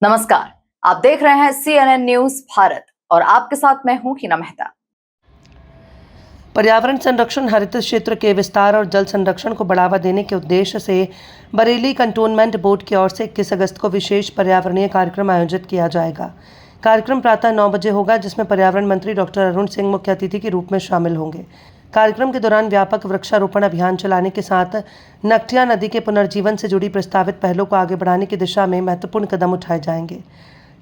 नमस्कार, आप देख रहे हैं CNN न्यूज भारत और आपके साथ मैं हूं हिना मेहता। पर्यावरण संरक्षण, हरित क्षेत्र के विस्तार और जल संरक्षण को बढ़ावा देने के उद्देश्य से बरेली कंटोनमेंट बोर्ड की ओर से 21 अगस्त को विशेष पर्यावरणीय कार्यक्रम आयोजित किया जाएगा। कार्यक्रम प्रातः 9 बजे होगा, जिसमें पर्यावरण मंत्री डॉक्टर अरुण सिंह मुख्य अतिथि के रूप में शामिल होंगे। कार्यक्रम के दौरान व्यापक वृक्षारोपण अभियान चलाने के साथ नकटिया नदी के पुनर्जीवन से जुड़ी प्रस्तावित पहलों को आगे बढ़ाने की दिशा में महत्वपूर्ण कदम उठाए जाएंगे।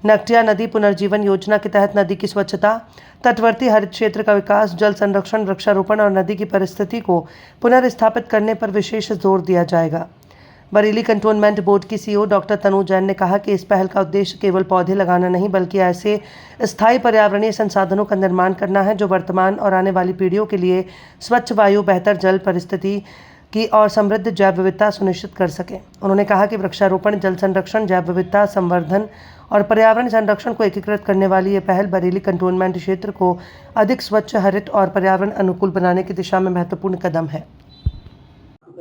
नकटिया नदी पुनर्जीवन योजना के तहत नदी की स्वच्छता, तटवर्ती हरित क्षेत्र का विकास, जल संरक्षण, वृक्षारोपण और नदी की परिस्थिति को पुनर्स्थापित करने पर विशेष जोर दिया जाएगा। बरेली कंटोनमेंट बोर्ड की सीईओ डॉक्टर तनु जैन ने कहा कि इस पहल का उद्देश्य केवल पौधे लगाना नहीं, बल्कि ऐसे स्थायी पर्यावरणीय संसाधनों का निर्माण करना है जो वर्तमान और आने वाली पीढ़ियों के लिए स्वच्छ वायु, बेहतर जल परिस्थिति की और समृद्ध जैव विविधता सुनिश्चित कर सके। उन्होंने कहा कि वृक्षारोपण, जल संरक्षण, जैव विविधता संवर्धन और पर्यावरण संरक्षण को एकीकृत करने वाली ये पहल बरेली कंटोनमेंट क्षेत्र को अधिक स्वच्छ, हरित और पर्यावरण अनुकूल बनाने की दिशा में महत्वपूर्ण कदम है।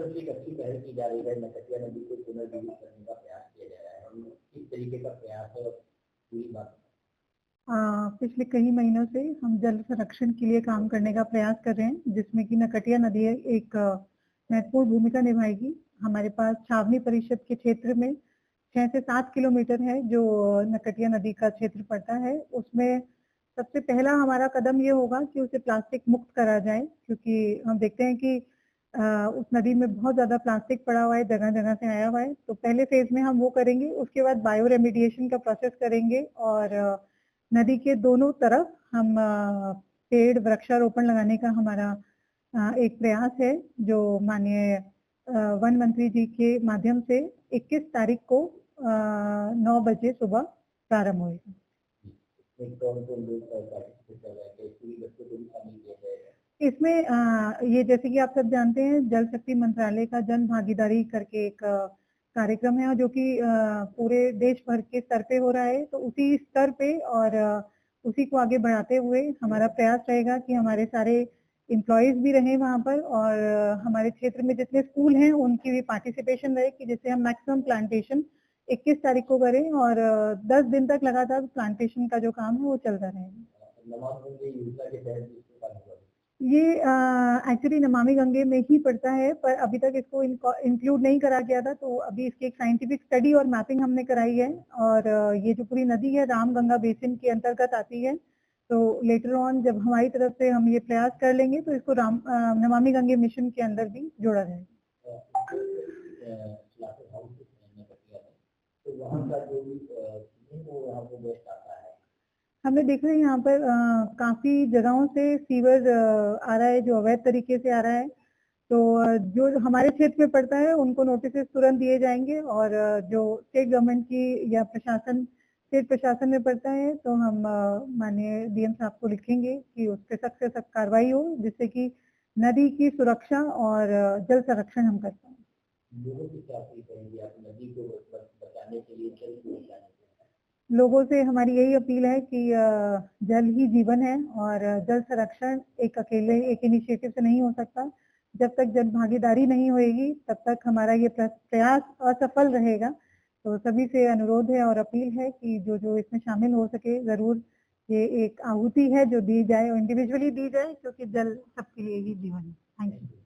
एक अच्छी पहल की जा रही है, नकटिया नदी को पुनर्जीवित करने का प्रयास किया जा रहा है। हम किस तरीके का प्रयास है और पूरी बात? पिछले कई महीनों से हम जल संरक्षण के लिए काम करने का प्रयास कर रहे हैं, जिसमें कि नकटिया नदी एक महत्वपूर्ण भूमिका निभाएगी। हमारे पास छावनी परिषद के क्षेत्र में 6 से 7 किलोमीटर है जो नकटिया नदी का क्षेत्र पड़ता है। उसमें सबसे पहला हमारा कदम ये होगा कि उसे प्लास्टिक मुक्त करा जाए, क्योंकि हम देखते हैं कि उस नदी में बहुत ज़्यादा प्लास्टिक पड़ा हुआ है, जगह जगह से आया हुआ है। तो पहले फेज में हम वो करेंगे, उसके बाद बायो रेमिडिएशन का प्रोसेस करेंगे और नदी के दोनों तरफ हम पेड़ वृक्षारोपण लगाने का हमारा एक प्रयास है, जो माननीय वन मंत्री जी के माध्यम से 21 तारीख को 9 बजे सुबह प्रारंभ होगा। इसमें ये जैसे कि आप सब जानते हैं, जल शक्ति मंत्रालय का जन भागीदारी करके एक कार्यक्रम है जो कि पूरे देश भर के स्तर पे हो रहा है। तो उसी स्तर पे और उसी को आगे बढ़ाते हुए हमारा प्रयास रहेगा कि हमारे सारे एम्प्लॉयज भी रहें वहाँ पर और हमारे क्षेत्र में जितने स्कूल हैं उनकी भी पार्टिसिपेशन रहे, कि जिससे हम मैक्सिमम प्लांटेशन 21 तारीख को करें और 10 दिन तक लगातार प्लांटेशन का जो काम है वो चलता रहेगा। ये एक्चुअली नमामि गंगे में ही पड़ता है, पर अभी तक इसको इंक्लूड नहीं करा गया था। तो अभी इसकी एक साइंटिफिक स्टडी और मैपिंग हमने कराई है और ये जो पूरी नदी है राम गंगा बेसिन के अंतर्गत आती है। तो लेटर ऑन जब हमारी तरफ से हम ये प्रयास कर लेंगे तो इसको नमामि गंगे मिशन के अंदर भी जोड़ा जाएगा। हमने देखा है यहाँ पर काफी जगहों से सीवर आ रहा है जो अवैध तरीके से आ रहा है। तो जो हमारे क्षेत्र में पड़ता है उनको नोटिस तुरंत दिए जाएंगे और जो स्टेट गवर्नमेंट की या स्टेट प्रशासन में पड़ता है तो हम माननीय डीएम साहब को लिखेंगे कि उस पर सख्त से सख्त कार्रवाई हो, जिससे कि नदी की सुरक्षा और जल संरक्षण हम कर पाए। लोगों से हमारी यही अपील है कि जल ही जीवन है और जल संरक्षण एक अकेले एक इनिशिएटिव से नहीं हो सकता। जब तक जन भागीदारी नहीं होगी तब तक हमारा ये प्रयास असफल रहेगा। तो सभी से अनुरोध है और अपील है कि जो इसमें शामिल हो सके जरूर ये एक आहुति है जो दी जाए और इंडिविजुअली दी जाए, क्योंकि जल सबके लिए ही जीवन है। Thank you.